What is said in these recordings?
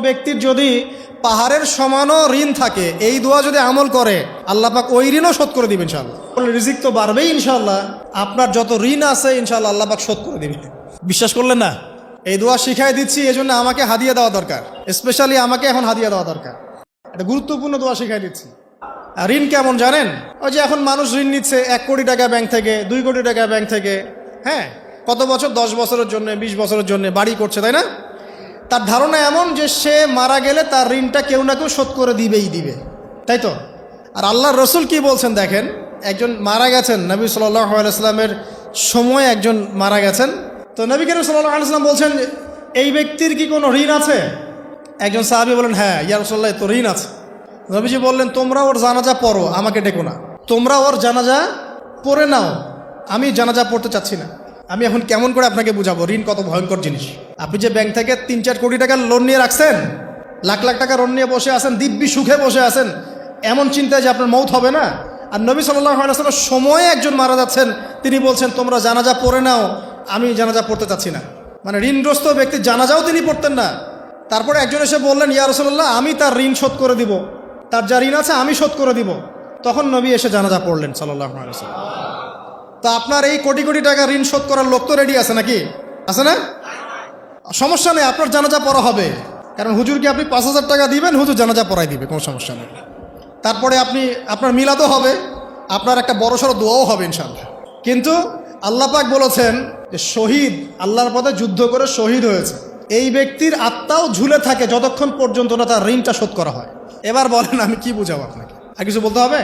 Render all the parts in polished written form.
ব্যক্তির যদি পাহাড়ের সমানও ঋণ থাকে, এই দোয়া যদি আমল করে আল্লাহ পাক ওই ঋণও শোধ করে দিবেন ইনশাআল্লাহ। রিজিক তো বাড়বেই ইনশাআল্লাহ, আপনার যত ঋণ আছে ইনশাআল্লাহ আল্লাহ পাক শোধ করে দিবেন। বিশ্বাস করলেন না? এই দোয়া শিখাই দিচ্ছি, এই জন্য আমাকে হাদিয়া দেওয়া দরকার, স্পেশালি আমাকে এখন হাদিয়া দেওয়া দরকার। এটা গুরুত্বপূর্ণ দোয়া শিখাই দিচ্ছি। আর ঋণ কেমন জানেন? ওই যে এখন মানুষ ঋণ নিচ্ছে 1 কোটি টাকা ব্যাংক থেকে, 2 কোটি টাকা ব্যাংক থেকে, হ্যাঁ, কত বছর, 10 বছরের জন্য, 20 বছরের জন্য বাড়ি করছে, তাই না? তার ধারণা এমন যে সে মারা গেলে তার ঋণটা কেউ না কেউ শোধ করে দিবেই দিবে, তাই তো? আর আল্লাহর রসুল কি বলছেন দেখেন, একজন মারা গেছেন, নবী সাল্লাল্লাহু আলাইহি সাল্লামের সময় একজন মারা গেছেন। তো নবী করিম সাল্লাল্লাহু আলাইহি সাল্লাম বলছেন, এই ব্যক্তির কি কোনো ঋণ আছে? একজন সাহাবী বলেন, হ্যাঁ ইয়া রাসূলুল্লাহ, তো ঋণ আছে। নবীজি বললেন, তোমরা ওর জানাজা পড়ো, আমাকে ডেকো না। তোমরা ওর জানাজা পড়ে নাও, আমি জানাজা পড়তে চাচ্ছি না। আমি এখন কেমন করে আপনাকে বুঝাবো ঋণ কত ভয়ঙ্কর জিনিস। আপনি যে ব্যাংক থেকে 3-4 কোটি টাকার লোন নিয়ে রাখছেন, লাখ লাখ টাকা লোন নিয়ে বসে আছেন, দিব্যি সুখে বসে আছেন, এমন চিন্তায় যে আপনার মৌত হবে না। আর নবী সাল্লাল্লাহু আলাইহি ওয়াসাল্লামের সময়ে একজন মারা যাচ্ছেন, তিনি বলছেন তোমরা জানাজা পড়ে নাও, আমি জানাজা পড়তে চাচ্ছি না। মানে ঋণগ্রস্ত ব্যক্তির জানাজাও তিনি পড়তেন না। তারপরে একজন এসে বললেন, ইয়া রাসূলুল্লাহ, আমি তার ঋণ শোধ করে দিব, তার যা ঋণ আছে আমি শোধ করে দিব। তখন নবী এসে জানাজা পড়লেন সাল্লাল্লাহু আলাইহি ওয়াসাল্লাম। তা আপনার এই কোটি কোটি টাকা ঋণ শোধ করার লোক তো রেডি আছে নাকি? আছে না? সমস্যা নেই, আপনার জানাজা পড়া হবে। কারণ হুজুরকে আপনি 5,000 টাকা দিবেন, হুজুর জানাজা পড়াই দিবে, কোনো সমস্যা নেই। তারপরে আপনার মিলাদও হবে, আপনার একটা বড়সড় দোয়াও হবে ইনশাআল্লাহ। কিন্তু আল্লাহ পাক বলেছেন যে শহীদ, আল্লাহর পথে যুদ্ধ করে শহীদ হয়েছে, এই ব্যক্তির আত্মাও ঝুলে থাকে যতক্ষণ পর্যন্ত না তার ঋণটা শোধ করা হয়। এবার বলেন আমি কি বুঝাবো আপনাকে? আর কিছু বলতে হবে?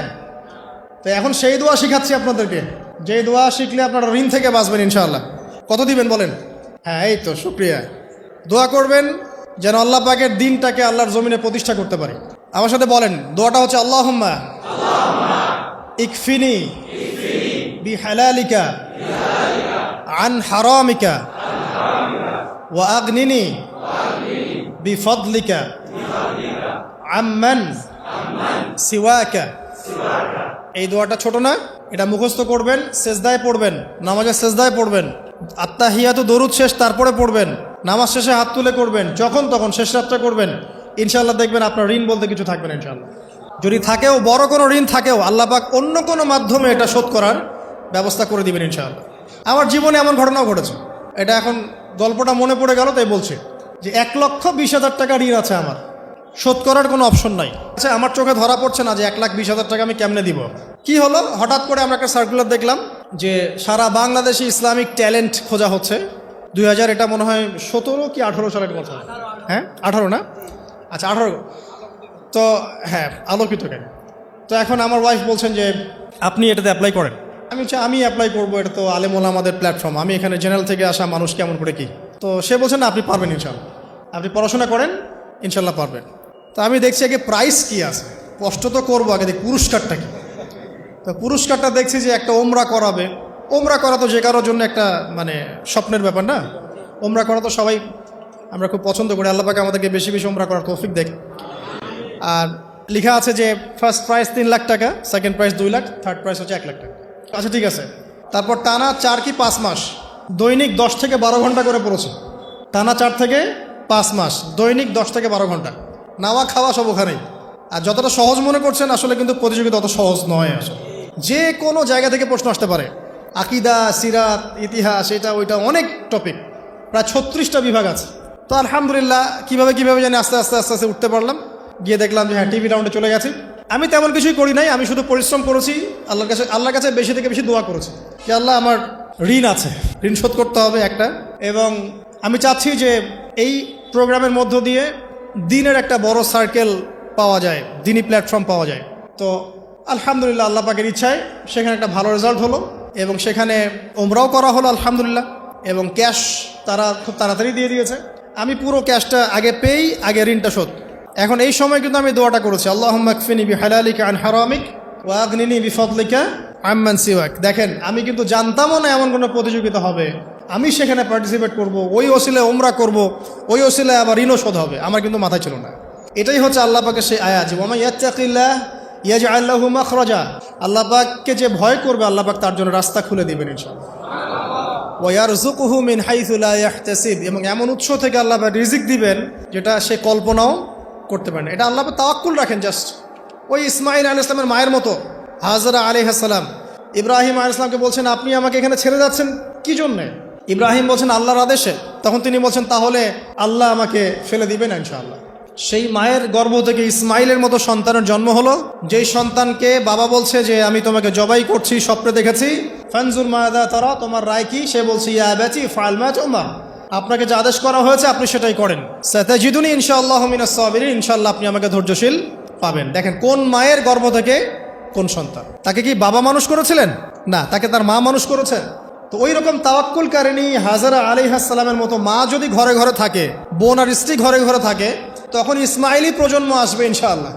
তো এখন সেই দোয়া শিখাচ্ছি আপনাদেরকে, যে দোয়া শিখলে আপনারা ঋণ থেকে বাঁচবেন ইনশাআল্লাহ। কত দিবেন বলেন? হ্যাঁ, এই তো শুকরিয়া। দোয়া করবেন যেন আল্লাহ পাকের দিনটাকে আল্লাহর জমিনে প্রতিষ্ঠা করতে পারি। আমার সাথে বলেন, দোয়াটা হচ্ছে আল্লাহুম্মা ইকফিনি বিহালালিকা আন হারামিকা ওয়া আগনিনি বিফদলিকা আম্মান সিওয়াকা। এই দোয়াটা ছোট না, এটা মুখস্থ করবেন, সেজদায় পড়বেন, নামাজের সেজদায় পড়বেন, আত্তাহিয়াতু দরুদ শেষ তারপরে পড়বেন, নামাজ শেষে হাত তুলে করবেন, যখন তখন শেষ রাতটা করবেন। ইনশাআল্লাহ দেখবেন আপনার ঋণ বলতে কিছু থাকবে না ইনশাআল্লাহ। যদি থাকেও, বড় কোনো ঋণ থাকেও, আল্লাহ পাক অন্য কোনো মাধ্যমে এটা শোধ করার ব্যবস্থা করে দিবেন ইনশাআল্লাহ। আমার জীবনে এমন ঘটনাও ঘটেছে, এটা এখন গল্পটা মনে পড়ে গেল তাই বলছে, যে 1,20,000 টাকা ঋণ আছে আমার, শোধ করার কোনো অপশন নাই। আচ্ছা, আমার চোখে ধরা পড়ছে না যে 1,20,000 টাকা আমি কেমনে দিব। কি হলো, হঠাৎ করে আমরা একটা সার্কুলার দেখলাম যে সারা বাংলাদেশে ইসলামিক ট্যালেন্ট খোঁজা হচ্ছে। 2000 এটা মনে হয় 17 কি 18 সালের কথা, হ্যাঁ 18 না, আচ্ছা 18। তো হ্যাঁ, আলোকিত কেন। তো এখন আমার ওয়াইফ বলছেন যে আপনি এটাতে অ্যাপ্লাই করেন। আমি অ্যাপ্লাই করবো, এটা তো আলেম ওলামাদের প্ল্যাটফর্ম, আমি এখানে জেনারেল থেকে আসা মানুষ কেমন করে কি। তো সে বলছেন না, আপনি পারবেন ইনশাল্লাহ, আপনি পড়াশোনা করেন ইনশাল্লাহ পারবেন। তো আমি দেখছি আগে প্রাইস কি আছে, কষ্ট তো করবো, আগে দেখি পুরস্কারটা কি। তো পুরস্কারটা দেখছি যে একটা ওমরা করাবে। ওমরা করা তো যে কারোর জন্য একটা মানে স্বপ্নের ব্যাপার না। ওমরা করা তো সবাই আমরা খুব পছন্দ করি, আল্লাহ পাক আমাদেরকে বেশি বেশি ওমরা করার তৌফিক দেখ। আর লেখা আছে যে ফার্স্ট প্রাইজ 3 লাখ টাকা, second prize 2 lakh, third prize হচ্ছে 1 লাখ টাকা। আচ্ছা ঠিক আছে। তারপর টানা 4 কি 5 মাস দৈনিক 10 থেকে 12 ঘন্টা করে পড়েছে। টানা 4 থেকে 5 মাস দৈনিক 10 থেকে 12 ঘন্টা, নাওয়া খাওয়া সব ওখানেই। আর যতটা সহজ মনে করছেন আসলে কিন্তু প্রতিযোগিতা অত সহজ নয়। আসলে যে কোনো জায়গা থেকে প্রশ্ন আসতে পারে, আকিদা, সিরাত, ইতিহাস, এটা ওইটা অনেক টপিক, প্রায় 36টা বিভাগ আছে। তো আলহামদুলিল্লাহ কিভাবে জানি আস্তে আস্তে উঠতে পারলাম। গিয়ে দেখলাম যে হ্যাঁ, টিভি রাউন্ডে চলে গেছি। আমি তেমন কিছুই করি নাই, আমি শুধু পরিশ্রম করেছি, আল্লাহর কাছে বেশি থেকে বেশি দোয়া করেছি যে আল্লাহ আমার ঋণ আছে, ঋণ শোধ করতে হবে একটা। এবং আমি চাচ্ছি যে এই প্রোগ্রামের মধ্য দিয়ে দিনের একটা বড় সার্কেল পাওয়া যায়, দিনী প্ল্যাটফর্ম পাওয়া যায়। তো আলহামদুলিল্লাহ আল্লাহ পাকের ইচ্ছায় সেখানে একটা ভালো রেজাল্ট হলো এবং সেখানে ওমরাও করা হলো আলহামদুলিল্লাহ। এবং ক্যাশ তারা খুব তাড়াতাড়ি দিয়ে দিয়েছে। আমি পুরো ক্যাশটা আগে পেয়েই আগে ঋণটা শোধ। এখন এই সময় কিন্তু আমি দোয়াটা করেছি, আল্লাহুম্মা কফিনি বিহালালিকা আন হারামিক ওয়া আগনিনি বিফদলিকা আম্মান সিওয়াক। দেখেন, আমি কিন্তু জানতামও না এমন কোনো প্রতিযোগিতা হবে, আমি সেখানে পার্টিসিপেট করব, ওই ওসিলায় ওমরা করব, ওই ওসিলায় আবার ঋণও শোধ হবে, আমার কিন্তু মাথায় ছিল না। এটাই হচ্ছে আল্লাহ পাকের সেই আয়াত, যে ওয়া মান ইয়াত্তাকিল্লাহ ইয়াজআল লাহু মাখরাজা। আল্লাহ পাককে যে ভয় করবে আল্লাহ পাক তার জন্য রাস্তা খুলে দিবেন ইনশাআল্লাহ। ওয়ারযুকুহু মিন হাইসু লা ইয়াহতাসিব, এবং এমন উৎস থেকে আল্লাহ রিজিক দিবেন যেটা সে কল্পনাও করতে পারে না। এটা আল্লাহ তাওয়াক্কুল রাখেন জাস্ট। ওই ইসমাঈল আলাইহিস সালামের মায়ের মতো হাজরা আলাইহিস সালাম ইব্রাহিম আলাইহিস সালামকে বলছেন, আপনি আমাকে এখানে ছেড়ে যাচ্ছেন কি জন্যে? ইব্রাহিম বলছেন আল্লাহর আদেশে। তখন তিনি বলছেন, তাহলে আল্লাহ আমাকে ফেলে দিবেন ইনশাআল্লাহ। সেই মায়ের গর্ভ থেকে ইসমাইলের মতো সন্তানের জন্ম হলো, যেই সন্তানকে বাবা বলছে যে আমি তোমাকে জবাই করছি, স্বপ্নে দেখেছি, ফানজুর মাদা তারা, তোমার রায় কি? সে বলছে ইয়া আবাতি ফাআল মা তু'মার, আপনাকে যে আদেশ করা হয়েছে আপনি সেটাই করেন। সাতাজিদুনি ইনশাআল্লাহু মিনাস সাবিরিন, ইনশাআল্লাহ আপনি আমাকে ধৈর্যশীল পাবেন। দেখেন কোন মায়ের গর্ভ থেকে কোন সন্তান। তাকে কি বাবা মানুষ করেছিলেন? না, তাকে তার মা মানুষ করেছে। তো ওই রকম তাওয়াক্কুলকারিনী হাজরা আলাইহিস সালামের মতো মা যদি ঘরে ঘরে থাকে, বোন আর স্ত্রী ঘরে ঘরে থাকে, তখন ইসমাইলি প্রজন্ম আসবে ইনশাআল্লাহ।